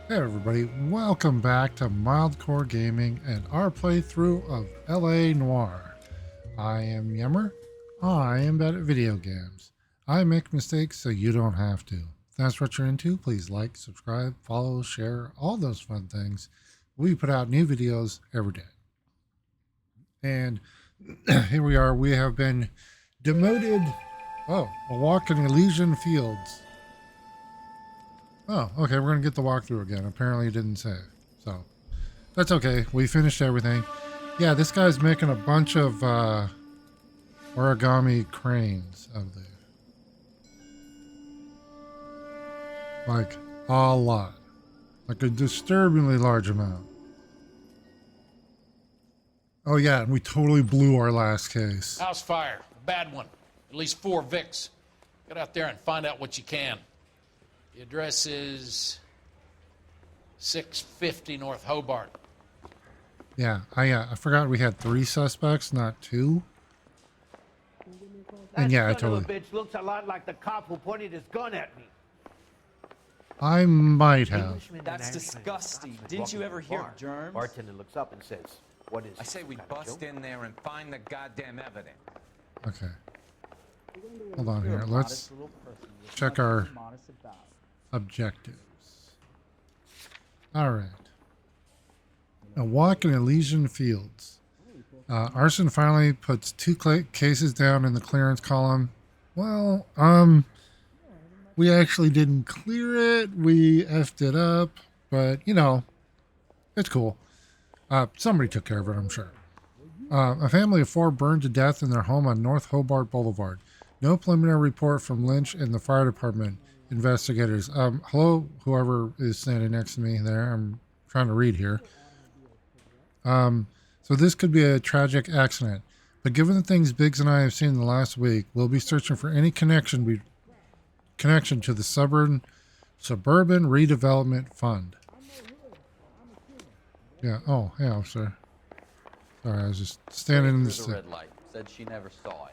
Hey everybody, welcome back to Mildcore Gaming and our playthrough of A Noire. I am Yemmer. I am bad at video games. I make mistakes so you don't have to. If that's what you're into, please like, subscribe, follow, share, all those fun things. We put out new videos every day. And here we are. We have been demoted. Oh, a walk in Elysian Fields. Oh, okay, we're going to get the walkthrough again. Apparently it didn't save. So, that's okay. We finished everything. Yeah, this guy's making a bunch of origami cranes of the... Like, a lot. Like a disturbingly large amount. Oh yeah, and we totally blew our last case. House fire. Bad one. At least 4 Vicks. Get out there and find out what you can. The address is 650 North Hobart. Yeah, I forgot we had 3 suspects, not 2. And yeah, I totally... That bitch looks a lot like the cop who pointed his gun at me. I might have. That's disgusting. Didn't you ever hear of germs? Bartender looks up and says, "What is it?" I say we bust in there and find the goddamn evidence. Okay. Hold on here. Let's check our objectives. All right. A walk in Elysian Fields. Arson finally puts 2 cases down in the clearance column. Well, we actually didn't clear it. We effed it up, but you know, it's cool. Somebody took care of it, I'm sure. A family of 4 burned to death in their home on North Hobart Boulevard. No preliminary report from Lynch and the fire department investigators. Hello, whoever is standing next to me there. I'm trying to read here. So this could be a tragic accident, but given the things Biggs and I have seen in the last week, we'll be searching for any connection to the suburban redevelopment fund. Yeah. Oh, yeah, officer. Sorry, I was just standing in the red light. Said she never saw it.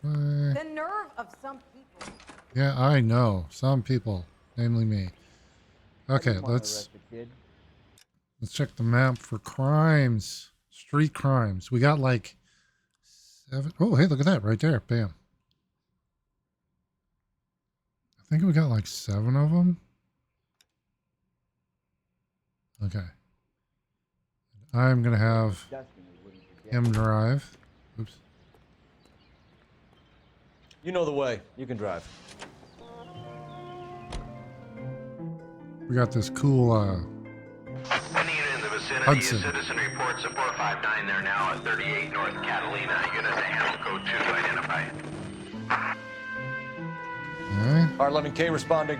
The nerve of some people. Yeah, I know. Some people, namely me. Okay, let's check the map for crimes. Street crimes. We got like 7. Oh, hey, look at that right there. Bam. I think we got like 7 of them. Okay. I'm going to have him drive. Oops. You know the way. You can drive. We got this cool Any unit in the vicinity, Hudson. citizen reports a 459 there now at 38 North Catalina. Unit to handle code 2 identified. Okay. R11K responding.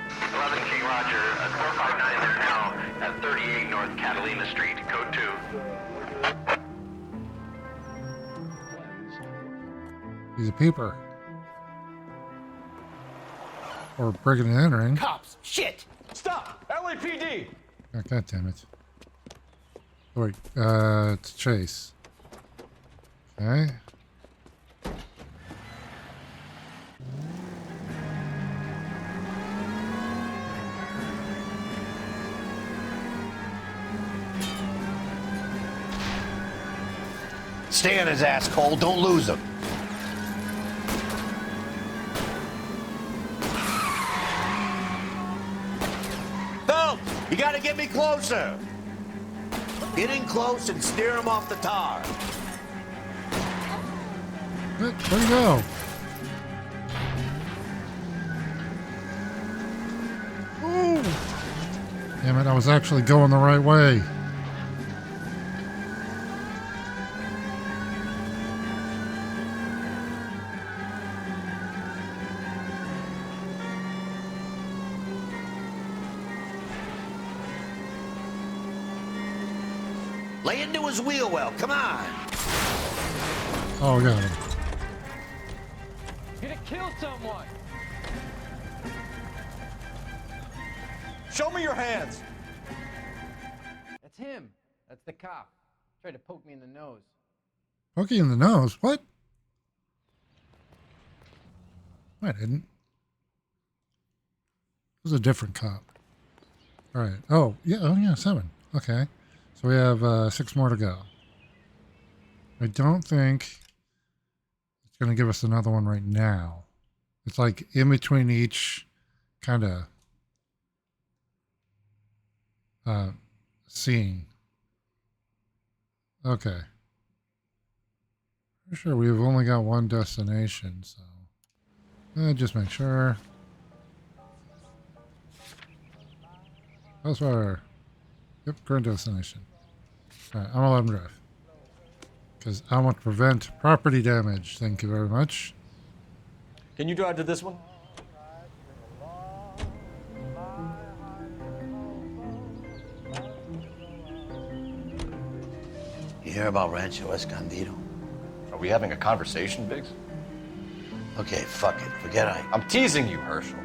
11K Roger, 459 there now at 38 North Catalina Street, code 2. He's a peeper. Or breaking and entering. Cops! Shit! Stop! LAPD! Oh, God damn it. Oh, wait, it's Chase. Okay. Stay on his ass, Cole. Don't lose him. Help! You gotta get me closer. Get in close and steer him off the tar. Where'd he go? Ooh. Damn it, I was actually going the right way. Lay into his wheel well. Come on. Oh, I got him. You're gonna kill someone! Show me your hands! That's him. That's the cop. Tried to poke me in the nose. Poke you in the nose? What? I didn't. was a different cop. All right. Oh, yeah, 7. Okay. So we have 6 more to go. I don't think it's going to give us another one right now. It's like in between each kind of scene. Okay. For sure, we've only got one destination, so just make sure. How's our... Yep, current destination. Alright, I'm gonna let him drive. Because I want to prevent property damage. Thank you very much. Can you drive to this one? You hear about Rancho Escondido? Are we having a conversation, Biggs? Okay, fuck it. Forget I'm teasing you, Herschel.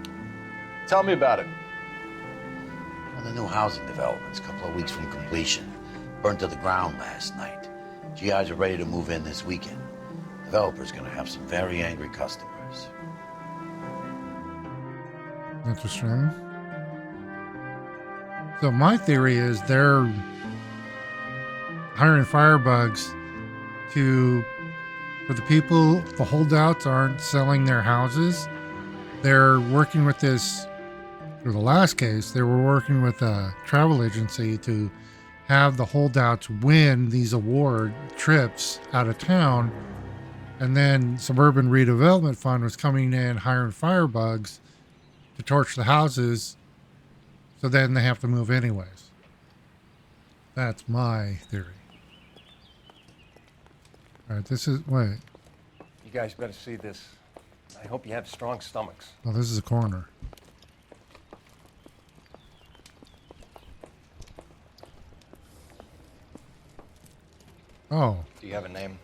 Tell me about it. Well, the new housing development's a couple of weeks from completion. Burnt to the ground last night. GIs are ready to move in this weekend. Developer's gonna have some very angry customers. Interesting. So my theory is they're hiring firebugs for the people, the holdouts aren't selling their houses. They're working with this, for the last case, they were working with a travel agency to have the holdouts win these award trips out of town. And then Suburban Redevelopment Fund was coming in, hiring firebugs to torch the houses. So then they have to move anyways. That's my theory. All right, this is, wait. You guys better see this. I hope you have strong stomachs. Oh, this is a corner. Oh, Do you have a name?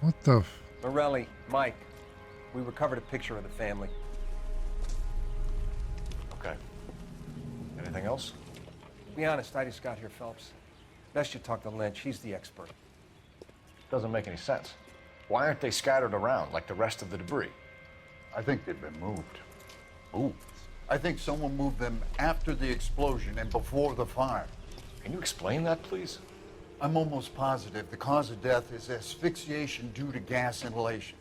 what the? Morelli, Mike. We recovered a picture of the family. Okay. Anything else? To be honest, I just got here, Phelps. Best you talk to Lynch. He's the expert. Doesn't make any sense. Why aren't they scattered around like the rest of the debris? I think they've been moved. Ooh. I think someone moved them after the explosion and before the fire. Can you explain that, please? I'm almost positive the cause of death is asphyxiation due to gas inhalation.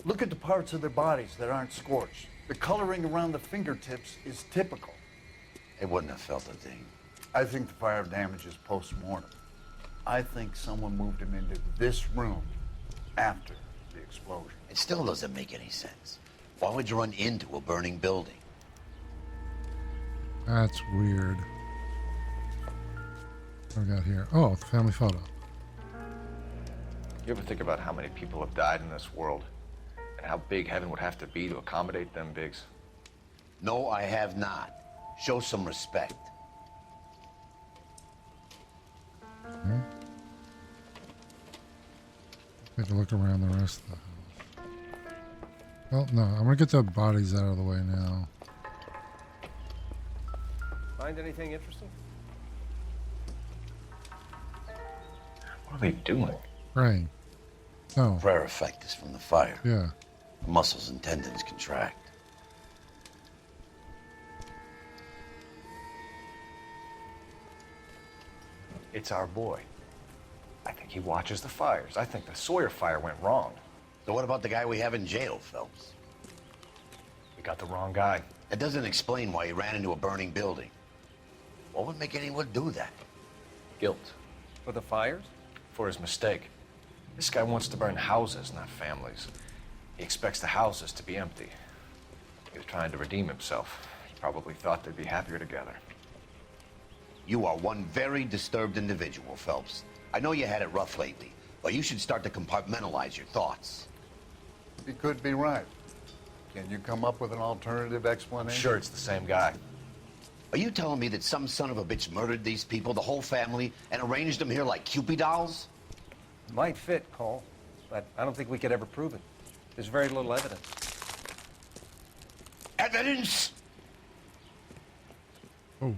Look at the parts of their bodies that aren't scorched. The coloring around the fingertips is typical. They wouldn't have felt a thing. I think the fire damage is post-mortem. I think someone moved him into this room after the explosion. It still doesn't make any sense. Why would you run into a burning building? That's weird. What do we got here? Oh, the family photo. You ever think about how many people have died in this world? And how big heaven would have to be to accommodate them, Biggs? No, I have not. Show some respect. Okay. Take a look around the rest of the house. Well, no, I'm gonna get the bodies out of the way now. Find anything interesting? What are they doing? Praying. No. Prayer effect is from the fire. Yeah. The muscles and tendons contract. It's our boy. I think he watches the fires. I think the Sawyer fire went wrong. So what about the guy we have in jail, Phelps? We got the wrong guy. That doesn't explain why he ran into a burning building. What would make anyone do that? Guilt. For the fires? For his mistake. This guy wants to burn houses, not families. He expects the houses to be empty. He was trying to redeem himself. He probably thought they'd be happier together. You are one very disturbed individual, Phelps. I know you had it rough lately, but you should start to compartmentalize your thoughts. He could be right. Can you come up with an alternative I'm explanation? sure it's the same guy. Are you telling me that some son of a bitch murdered these people, the whole family, and arranged them here like Cupid dolls? Might fit, Cole, but I don't think we could ever prove it. There's very little evidence. Evidence? Oh.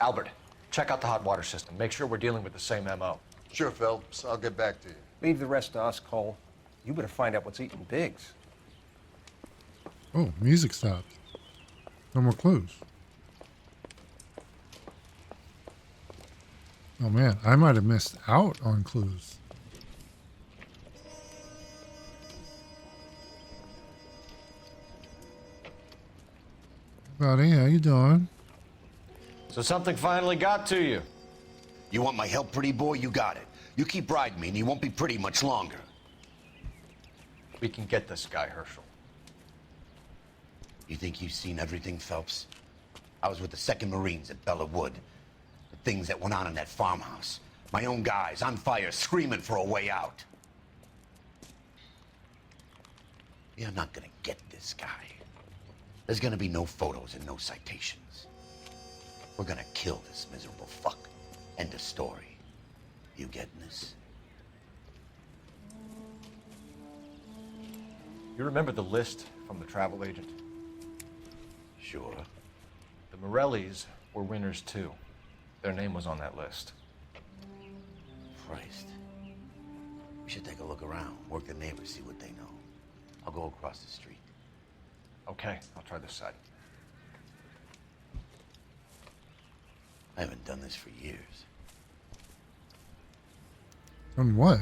Albert, check out the hot water system. Make sure we're dealing with the same MO. Sure, Phelps. I'll get back to you. Leave the rest to us, Cole. You better find out what's eating Biggs. Oh, music stopped. No more clues. Oh man, I might have missed out on clues. Buddy, how you doing? So something finally got to you. You want my help, pretty boy? You got it. You keep riding me and you won't be pretty much longer. We can get this guy, Herschel. You think you've seen everything, Phelps? I was with the 2nd Marines at Bella Wood. The things that went on in that farmhouse. My own guys on fire, screaming for a way out. You're not gonna get this guy. There's gonna be no photos and no citations. We're gonna kill this miserable fuck. End of story. You getting this? You remember the list from the travel agent? Sure. The Morellis were winners too. Their name was on that list. Christ. We should take a look around, work the neighbors, see what they know. I'll go across the street. Okay, I'll try this side. I haven't done this for years. On what?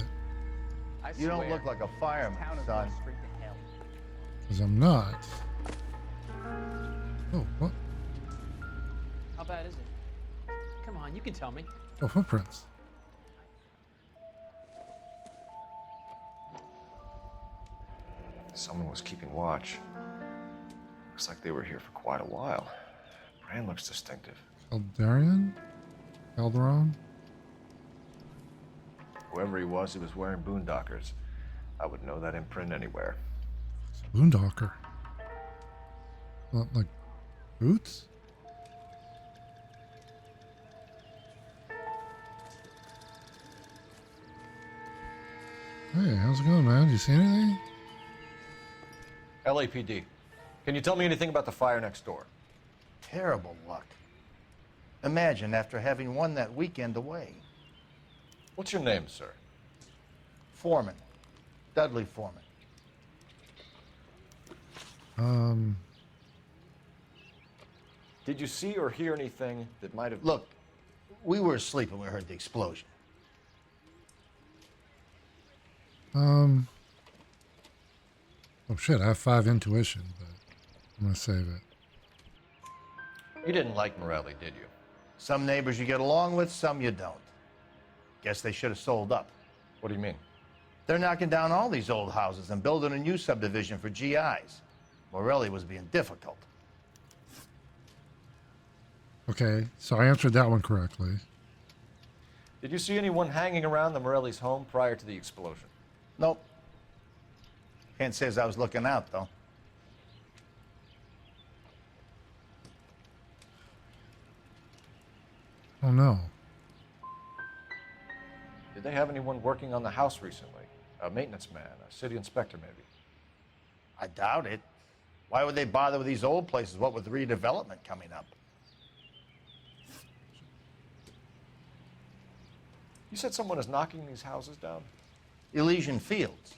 You don't look like a fireman, son. Because I'm not. Oh, what? How bad is it? Come on, you can tell me. Oh, footprints. Someone was keeping watch. Looks like they were here for quite a while. Brand looks distinctive. Eldarian? Elderon? Whoever he was wearing boondockers. I would know that imprint anywhere. Boondocker. What, like boots? Hey, how's it going, man? Did you see anything? LAPD. Can you tell me anything about the fire next door? Terrible luck. Imagine after having won that weekend away. What's your name, sir? Foreman. Dudley Foreman. Did you see or hear anything that might have... Look, we were asleep when we heard the explosion. Oh shit, I have 5 intuition, but I'm gonna save it. You didn't like Morelli, did you? Some neighbors you get along with, some you don't. Guess they should have sold up. What do you mean? They're knocking down all these old houses and building a new subdivision for GIs. Morelli was being difficult. Okay, so I answered that one correctly. Did you see anyone hanging around the Morelli's home prior to the explosion? Nope. Can't say as I was looking out, though. Oh no. Did they have anyone working on the house recently? A maintenance man, a city inspector, maybe? I doubt it. Why would they bother with these old places, what with redevelopment coming up? You said someone is knocking these houses down? Elysian Fields.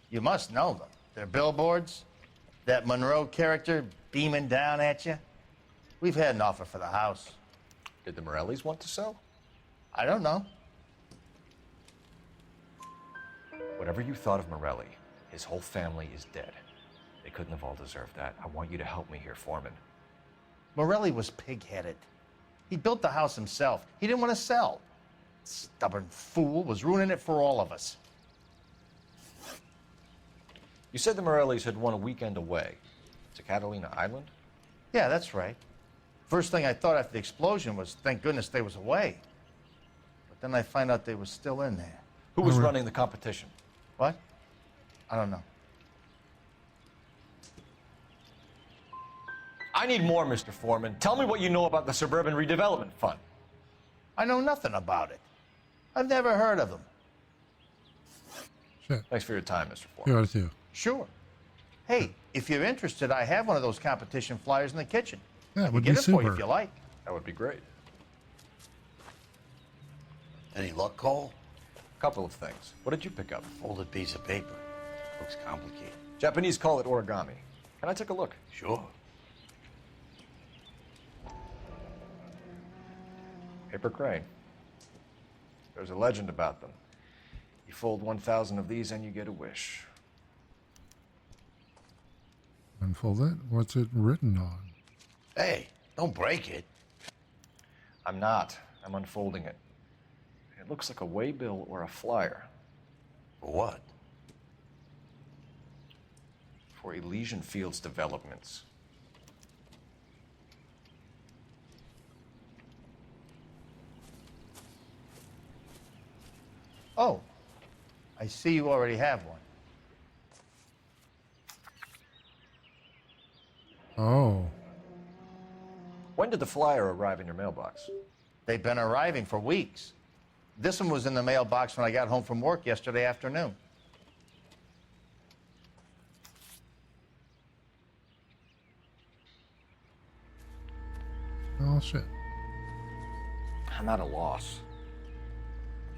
You must know them. They're billboards. That Monroe character beaming down at you. We've had an offer for the house. Did the Morellis want to sell? I don't know. Whatever you thought of Morelli, his whole family is dead. They couldn't have all deserved that. I want you to help me here, Foreman. Morelli was pig-headed. He built the house himself. He didn't want to sell. Stubborn fool was ruining it for all of us. You said the Morellis had won a weekend away to Catalina Island? Yeah, that's right. First thing I thought after the explosion was, thank goodness they was away. But then I find out they was still in there. Who was running the competition? What? I don't know. I need more, Mr. Foreman. Tell me what you know about the Suburban Redevelopment Fund. I know nothing about it. I've never heard of them. Shit. Thanks for your time, Mr. You Foreman. are too. Sure. Hey, if you're interested, I have one of those competition flyers in the kitchen. Yeah, it would Get be it for you super. if you like. That would be great. Any luck, Cole? Couple of things. What did you pick up? Folded piece of paper. Looks complicated. Japanese call it origami. Can I take a look? Sure. Paper crane. There's a legend about them. You fold 1,000 of these and you get a wish. Unfold it. What's it written on? Hey, don't break it. I'm not. I'm unfolding it. It looks like a waybill or a flyer. For what? For Elysian Fields developments. Oh, I see you already have one. Oh. When did the flyer arrive in your mailbox? They've been arriving for weeks. This one was in the mailbox when I got home from work yesterday afternoon. Oh, shit. I'm at a loss.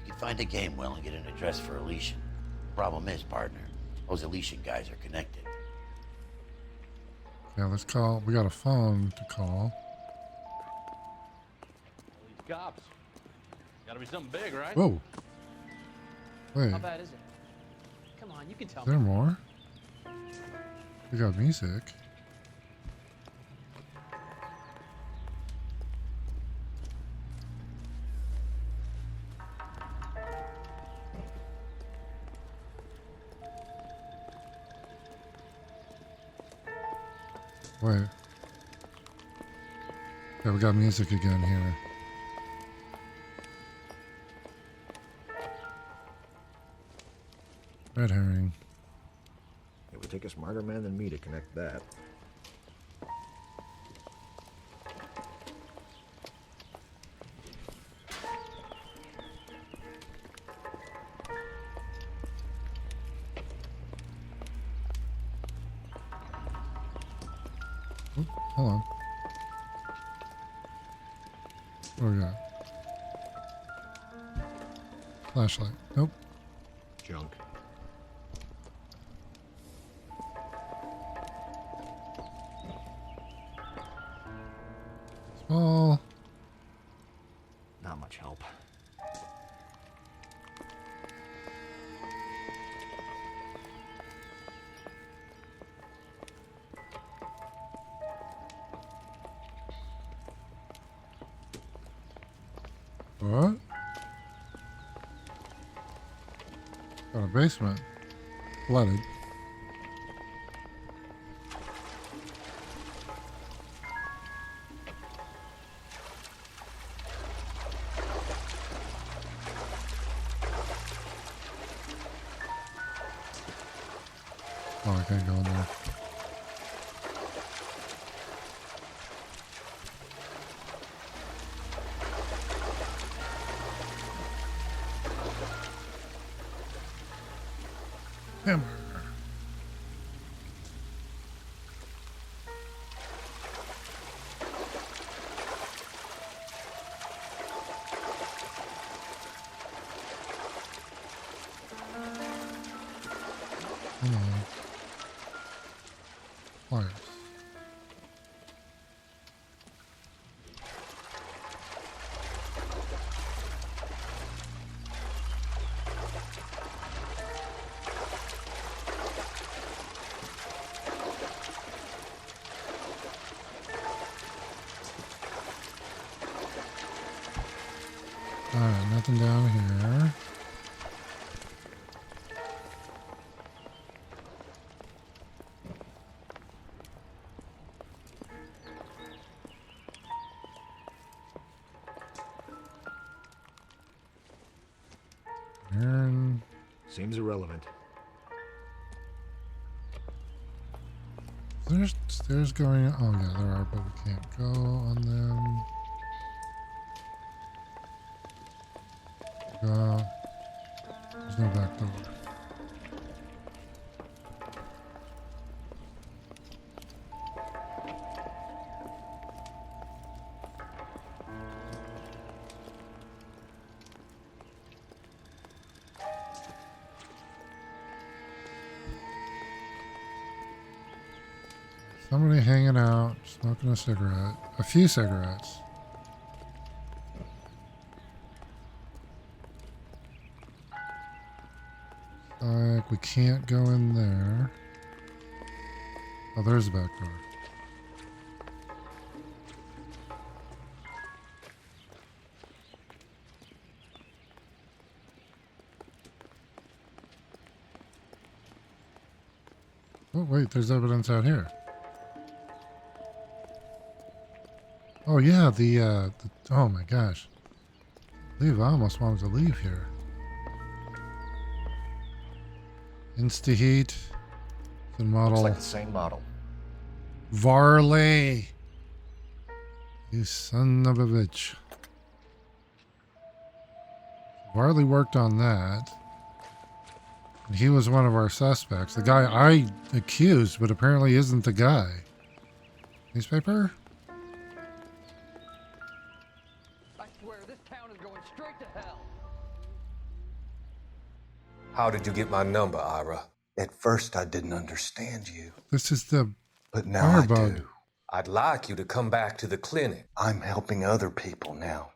You can find a game well and get an address for Elysian. Problem is, partner, those Elysian guys are connected. Yeah, let's call. We got a phone to call. These cops. Gotta be something big, right? Whoa. Wait. How bad is it? Come on, you can tell Is there me. more? We got music. Wait. Yeah, we got music again here. Red herring. It would take a smarter man than me to connect that. Oop, hold on. What do we got? Flashlight. Nope. Junk. Small. Not much help. What? Got a basement. Flooded. Oh, I can't go in there. Hammer. Come on. Pliers. Alright, nothing down here. Aaron. Seems irrelevant. There's stairs going. Oh yeah, there are, but we can't go on them. There's no back door. Somebody hanging out, smoking a cigarette. A few cigarettes. like we can't go in there. Oh, there's a back door. Oh, wait, there's evidence out here. Oh, yeah, oh my gosh. I almost wanted to leave here. Insta-heat. The model. Looks like the same model. Varley. You son of a bitch. Varley worked on that. And he was one of our suspects. The guy I accused, but apparently isn't the guy. Newspaper? I swear this town is going straight to hell. How did you get my number, Ira? At first, I didn't understand you. This is the But now I firebug. do. I'd like you to come back to the clinic. I'm helping other people now,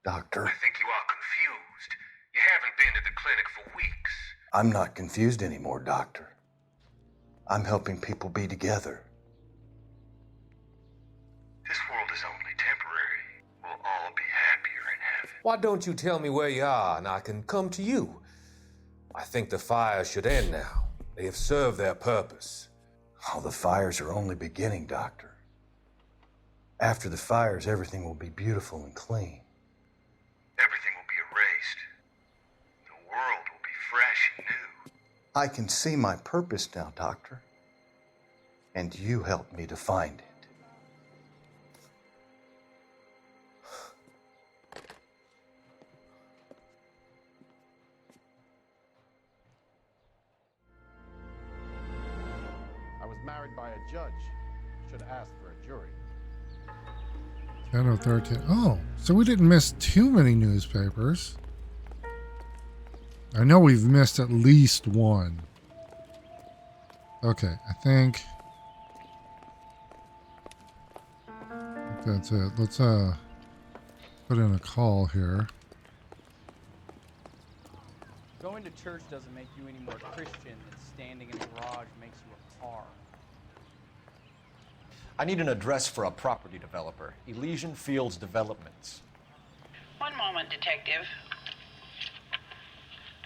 Doctor. I think you are confused. You haven't been to the clinic for weeks. I'm not confused anymore, Doctor. I'm helping people be together. This world is only temporary. We'll all be happier in heaven. Why don't you tell me where you are and I can come to you? I think the fires should end now. They have served their purpose. Oh, the fires are only beginning, Doctor. After the fires, everything will be beautiful and clean. Everything will be erased. The world will be fresh and new. I can see my purpose now, Doctor. And you helped me to find it. I was married by a judge. Should have asked for a jury. 10:13. Oh, so we didn't miss too many newspapers. I know we've missed at least one. Okay, I think that's it. Let's put in a call here. Going to church doesn't make you any more Christian than standing in a garage makes you a car. I need an address for a property developer, Elysian Fields Developments. One moment, Detective.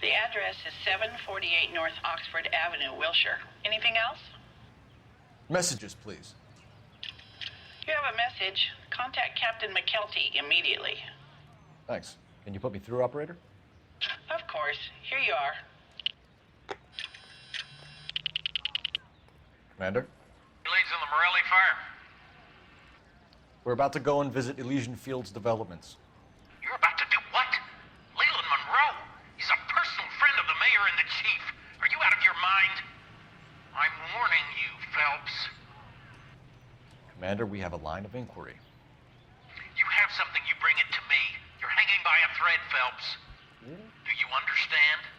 The address is 748 North Oxford Avenue, Wilshire. Anything else? Messages, please. You have a message. Contact Captain McKelty immediately. Thanks. Can you put me through, operator? Of course. Here you are. Commander? Leads on the Morelli fire. We're about to go and visit Elysian Fields Developments. You're about to do what? Leland Monroe. He's a personal friend of the mayor and the chief. Are you out of your mind? I'm warning you, Phelps. Commander, we have a line of inquiry. You have something, you bring it to me. You're hanging by a thread, Phelps. Do you understand?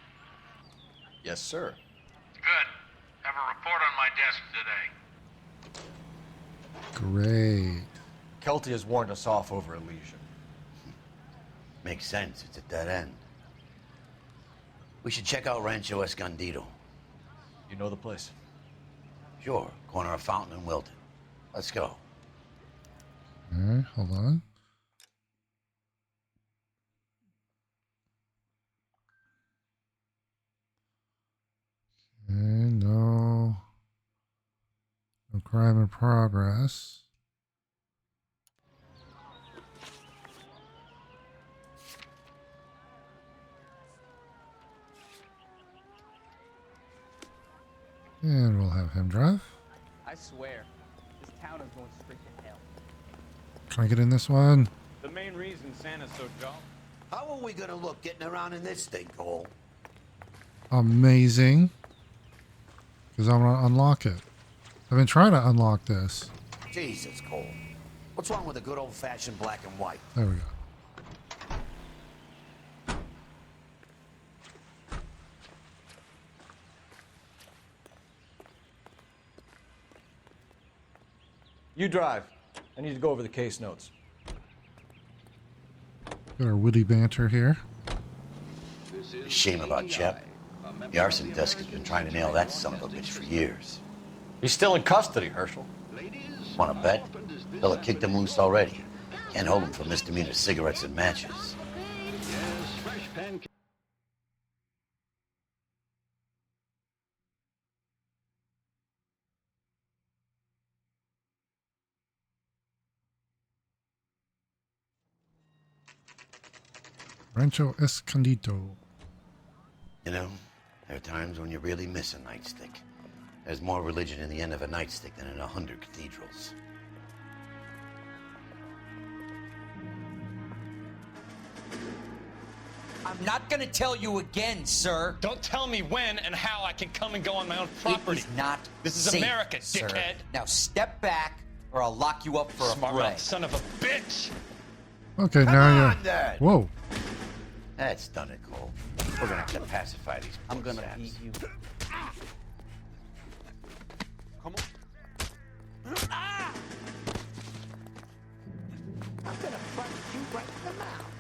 Yes, sir. Good. Have a report on my desk today. Great. Kelty has warned us off over Elysian. Makes sense. It's a dead end. We should check out Rancho Escondido. You know the place? Sure. Corner of Fountain and Wilton. Let's go. All right, hold on. Okay, no crime in progress. And we'll have him drive. I swear, this town is going straight to hell. Can I get in this one? The main reason Santa's so jolly. How are we gonna look getting around in this thing, Cole? Amazing. Because I'm going to unlock it. I've been trying to unlock this. Jesus, Cole. What's wrong with a good old-fashioned black and white? There we go. You drive. I need to go over the case notes. Got our witty banter here. Shame about Shep. The arson desk has been trying to nail that son of a bitch for years. He's still in custody, Herschel. Want to bet? They'll have kicked him loose already. Can't hold him for misdemeanor cigarettes and matches. Rancho Escondido. You know, there are times when you really miss a nightstick. There's more religion in the end of a nightstick than in 100 cathedrals. I'm not gonna tell you again, sir. Don't tell me when and how I can come and go on my own property. It is not This is safe, America, sir. dickhead. Now step back, or I'll lock you up for Smart a fray. mouth son of a bitch. Okay, Come now on, you. Dad. Whoa. That's done it, Cole. We're gonna have to pacify these poor I'm gonna saps. beat you. Come on. I'm gonna punch you right in the mouth.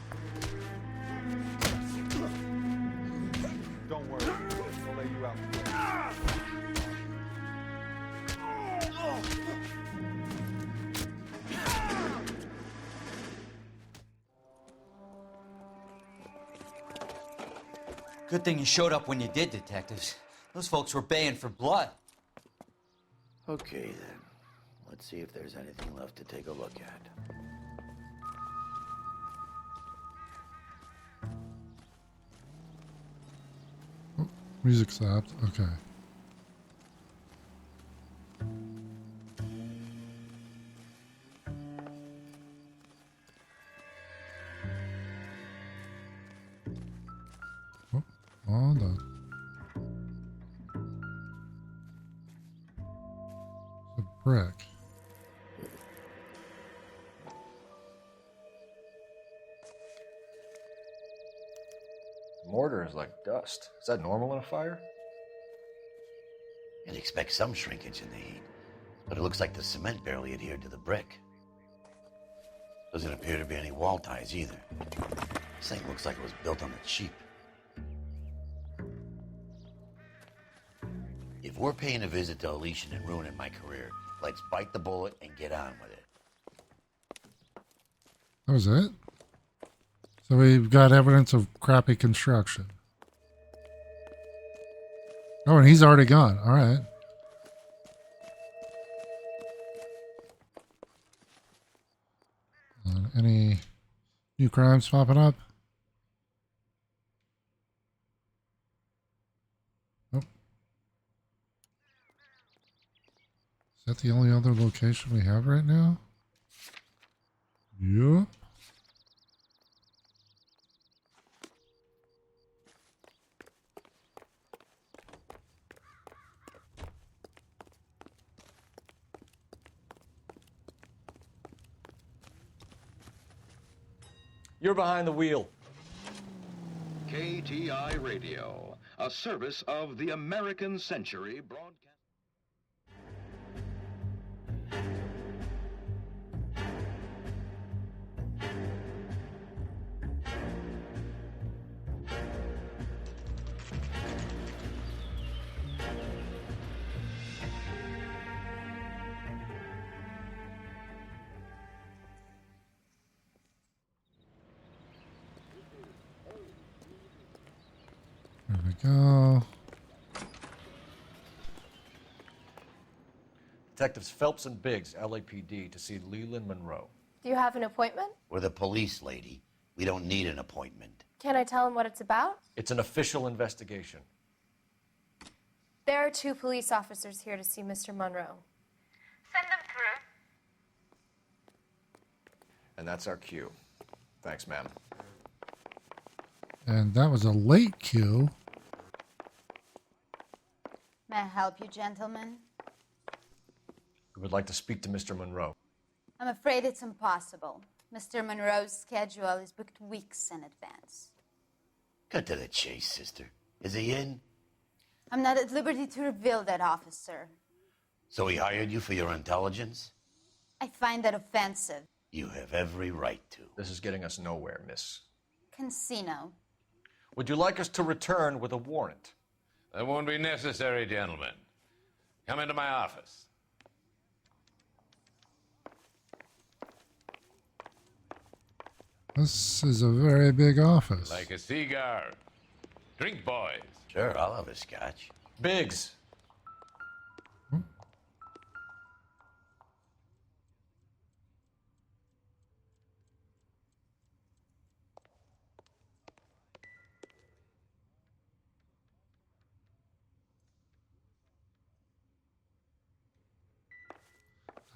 Don't worry. We'll lay you out. Good thing you showed up when you did, detectives. Those folks were baying for blood. Okay, then. Let's see if there's anything left to take a look at. Music stopped. Okay. Oh, hold on. It's a brick. Mortar is like dust. Is that normal in a fire? You'd expect some shrinkage in the heat, but it looks like the cement barely adhered to the brick. Doesn't appear to be any wall ties either. This thing looks like it was built on the cheap. If we're paying a visit to Elysian and ruining my career, let's bite the bullet and get on with it. That was it? So we've got evidence of crappy construction. Oh, and he's already gone. All right. Any new crimes popping up? Nope. Is that the only other location we have right now? Yep. You're behind the wheel. KTI Radio, a service of the American Century Broadcast. There we go. Detectives Phelps and Biggs, LAPD, to see Leland Monroe. Do you have an appointment? We're the police, lady. We don't need an appointment. Can I tell him what it's about? It's an official investigation. There are 2 police officers here to see Mr. Monroe. Send them through. And that's our cue. Thanks, ma'am. And that was a late cue. May I help you, gentlemen? We would like to speak to Mr. Monroe. I'm afraid it's impossible. Mr. Monroe's schedule is booked weeks in advance. Cut to the chase, sister. Is he in? I'm not at liberty to reveal that, officer. So he hired you for your intelligence? I find that offensive. You have every right to. This is getting us nowhere, miss. Casino. Would you like us to return with a warrant? That won't be necessary, gentlemen. Come into my office. This is a very big office. Like a cigar. Drink, boys. Sure, I'll have a scotch. Biggs.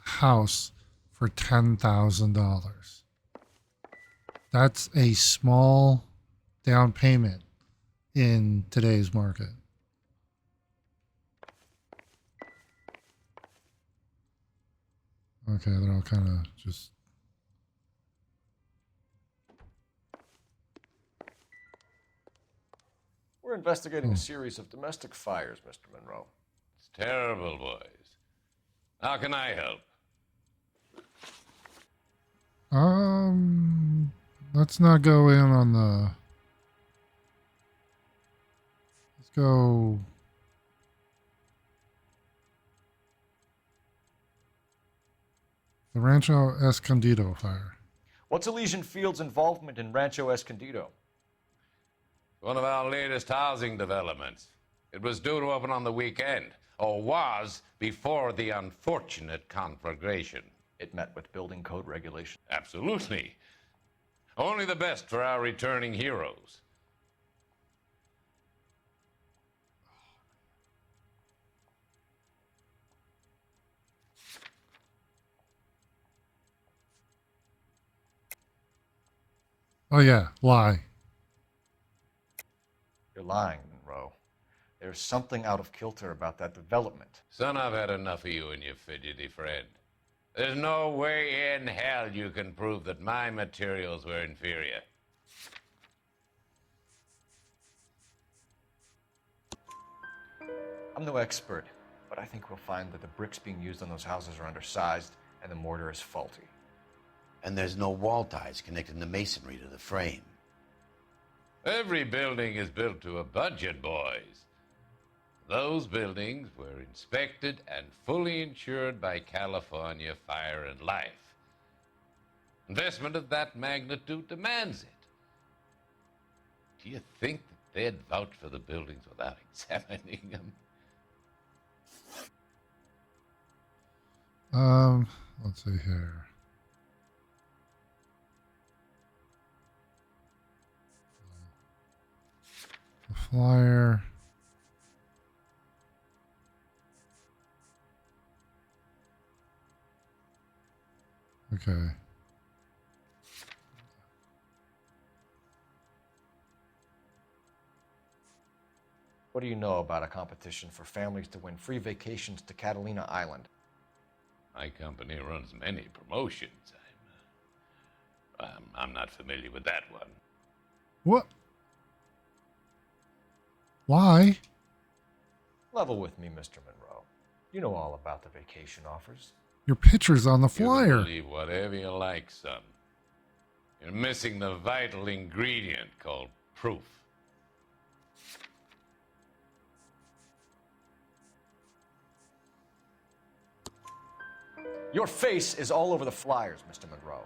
House for $10,000. That's a small down payment in today's market. Okay, they're all kind of just... We're investigating a series of domestic fires, Mr. Monroe. It's terrible, boys. How can I help? Let's not go in on the... Let's go... The Rancho Escondido fire. What's Elysian Field's involvement in Rancho Escondido? One of our latest housing developments. It was due to open on the weekend, or was before the unfortunate conflagration. It met with building code regulations. Absolutely. Only the best for our returning heroes. Oh yeah, lie. You're lying, Monroe. There's something out of kilter about that development. Son, I've had enough of you and your fidgety friend. There's no way in hell you can prove that my materials were inferior. I'm no expert, but I think we'll find that the bricks being used on those houses are undersized and the mortar is faulty. And there's no wall ties connecting the masonry to the frame. Every building is built to a budget, boys. Those buildings were inspected and fully insured by California Fire and Life. Investment of that magnitude demands it. Do you think that they'd vouch for the buildings without examining them? Let's see here. The flyer. Okay. What do you know about a competition for families to win free vacations to Catalina Island? My company runs many promotions. I'm not familiar with that one. What? Why? Level with me, Mr. Monroe. You know all about the vacation offers. Your picture's on the You can flyer. believe whatever you like, son. You're missing the vital ingredient called proof. Your face is all over the flyers, Mr. Monroe.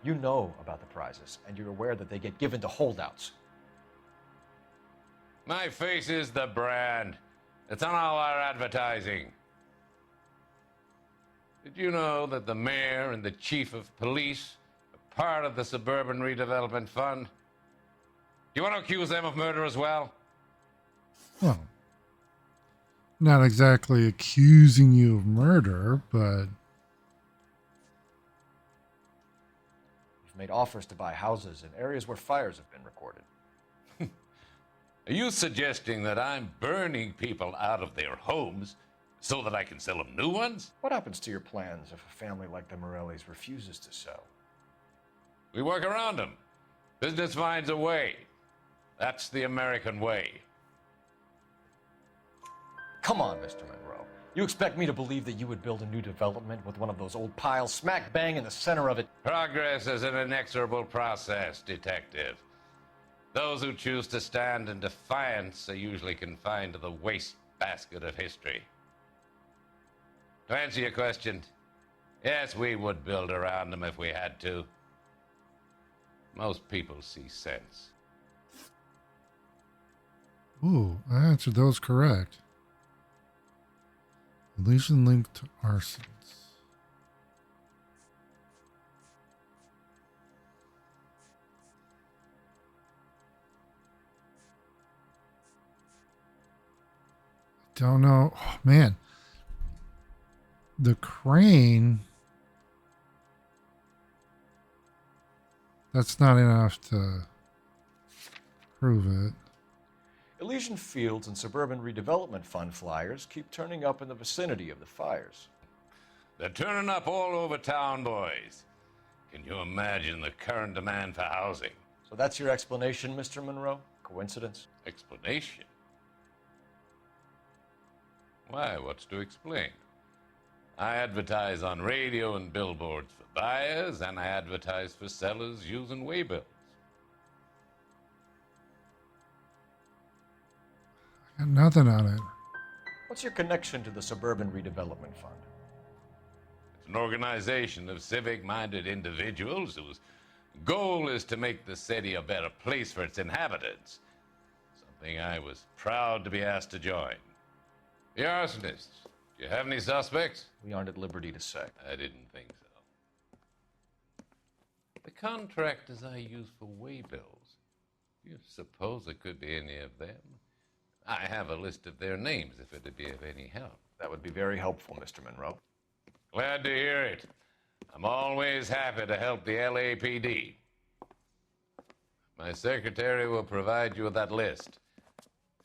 You know about the prizes, and you're aware that they get given to holdouts. My face is the brand. It's on all our advertising. Did you know that the mayor and the chief of police are part of the Suburban Redevelopment Fund? Do you want to accuse them of murder as well? Well, not exactly accusing you of murder, but... You've made offers to buy houses in areas where fires have been recorded. Are you suggesting that I'm burning people out of their homes so that I can sell them new ones? What happens to your plans if a family like the Morellis refuses to sell? We work around them. Business finds a way. That's the American way. Come on, Mr. Monroe. You expect me to believe that you would build a new development with one of those old piles smack bang in the center of it? Progress is an inexorable process, detective. Those who choose to stand in defiance are usually confined to the wastebasket of history. To answer your question, yes, we would build around them if we had to. Most people see sense. Ooh, I answered those correct. Legion linked arsons. Don't know. Oh, man. The crane. That's not enough to prove it. Elysian Fields and Suburban Redevelopment Fund flyers keep turning up in the vicinity of the fires. They're turning up all over town, boys. Can you imagine the current demand for housing? So that's your explanation, Mr. Monroe? Coincidence? Explanation? Why, what's to explain? I advertise on radio and billboards for buyers, and I advertise for sellers using waybills. Got nothing on it. What's your connection to the Suburban Redevelopment Fund? It's an organization of civic-minded individuals whose goal is to make the city a better place for its inhabitants. Something I was proud to be asked to join. The arsonists. Do you have any suspects? We aren't at liberty to say. I didn't think so. The contractors I use for waybills. Do you suppose it could be any of them? I have a list of their names if it'd be of any help. That would be very helpful, Mr. Monroe. Glad to hear it. I'm always happy to help the LAPD. My secretary will provide you with that list.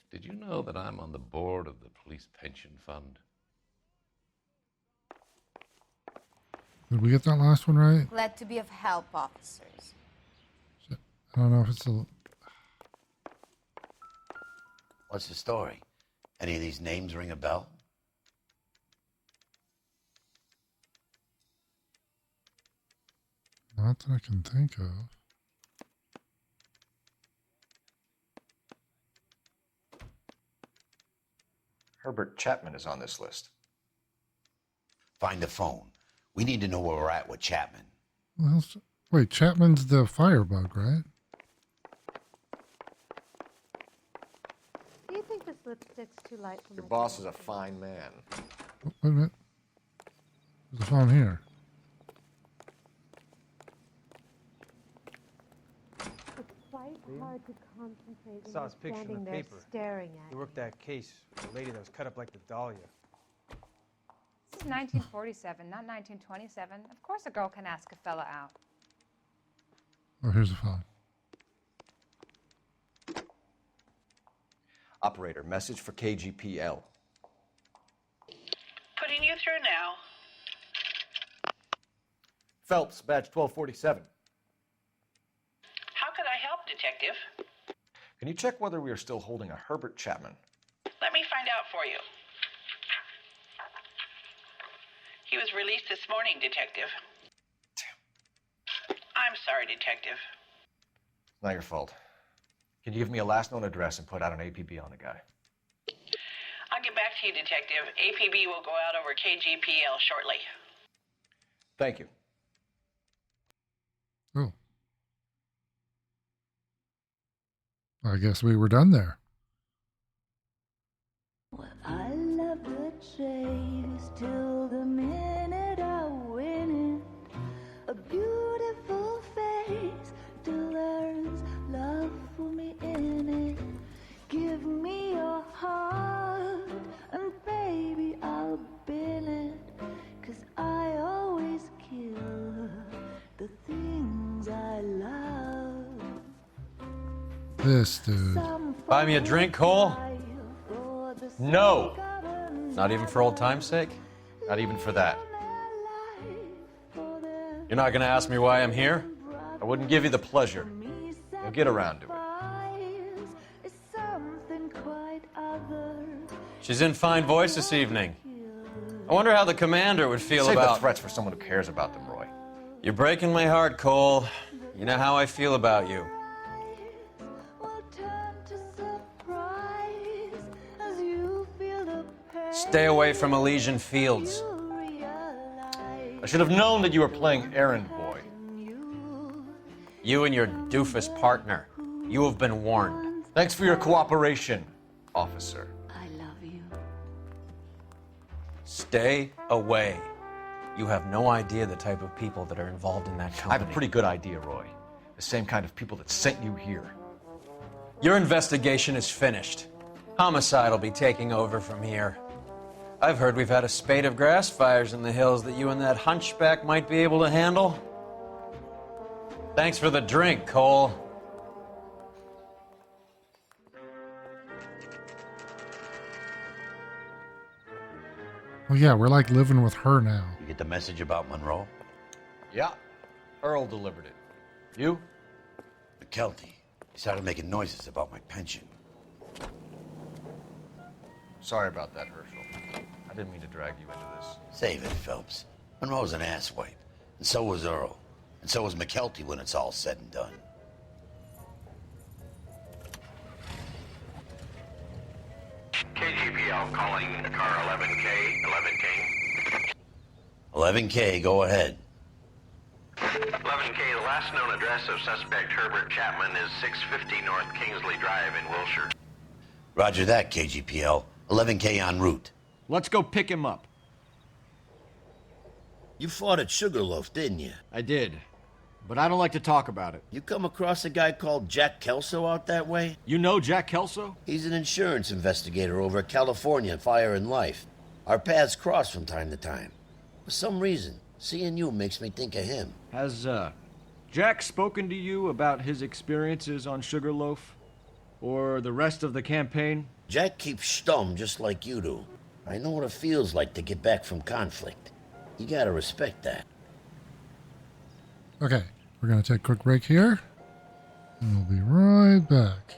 Did you know that I'm on the board of the police pension fund? Did we get that last one right? Glad to be of help, officers. I don't know if it's a... What's the story? Any of these names ring a bell? Not that I can think of. Herbert Chapman is on this list. Find the phone. We need to know where we're at with Chapman. Well, wait, Chapman's the firebug, right? Do you think this lipstick's too light for Your my boss is a fine man. Oh, wait a minute. There's a phone here. It's quite hard to concentrate when Saw you're his picture in standing the there paper. staring He at worked that case with the lady that was cut up like the Dahlia. This is 1947, not 1927. Of course a girl can ask a fella out. Oh, here's the phone. Operator, message for KGPL. Putting you through now. Phelps, badge 1247. How could I help, Detective? Can you check whether we are still holding a Herbert Chapman? Let me find out for you. He was released this morning, Detective. I'm sorry, Detective. Not your fault. Can you give me a last known address and put out an APB on the guy? I'll get back to you, Detective. APB will go out over KGPL shortly. Thank you. Oh. I guess we were done there. I love the chase till the minute I win it. A beautiful face till there's love for me in it. Give me your heart and baby I'll bill it. 'Cause I always kill the things I love. This dude. Buy me a drink, Cole? No. Not even for old time's sake? Not even for that. You're not going to ask me why I'm here? I wouldn't give you the pleasure. You'll get around to it. She's in fine voice this evening. I wonder how the commander would feel Save about... the threats for someone who cares about them, Roy. You're breaking my heart, Cole. You know how I feel about you. Stay away from Elysian Fields. I should have known that you were playing errand boy. You and your doofus partner. You have been warned. Thanks for your cooperation, officer. I love you. Stay away. You have no idea the type of people that are involved in that company. I have a pretty good idea, Roy. The same kind of people that sent you here. Your investigation is finished. Homicide will be taking over from here. I've heard we've had a spate of grass fires in the hills that you and that hunchback might be able to handle. Thanks for the drink, Cole. Well, yeah, we're like living with her now. You get the message about Monroe? Yeah. Earl delivered it. You? McKelty. He started making noises about my pension. Sorry about that, Herschel. I didn't mean to drag you into this. Save it, Phelps. Monroe's an asswipe. And so was Earl. And so was McKelty when it's all said and done. KGPL calling car 11K, 11K. 11K, go ahead. 11K, the last known address of suspect Herbert Chapman is 650 North Kingsley Drive in Wilshire. Roger that, KGPL. 11K en route. Let's go pick him up. You fought at Sugarloaf, didn't you? I did, but I don't like to talk about it. You come across a guy called Jack Kelso out that way? You know Jack Kelso? He's an insurance investigator over at California Fire and Life. Our paths cross from time to time. For some reason, seeing you makes me think of him. Has, Jack spoken to you about his experiences on Sugarloaf? Or the rest of the campaign? Jack keeps stum just like you do. I know what it feels like to get back from conflict. You gotta respect that. Okay, we're going to take a quick break here. And we'll be right back.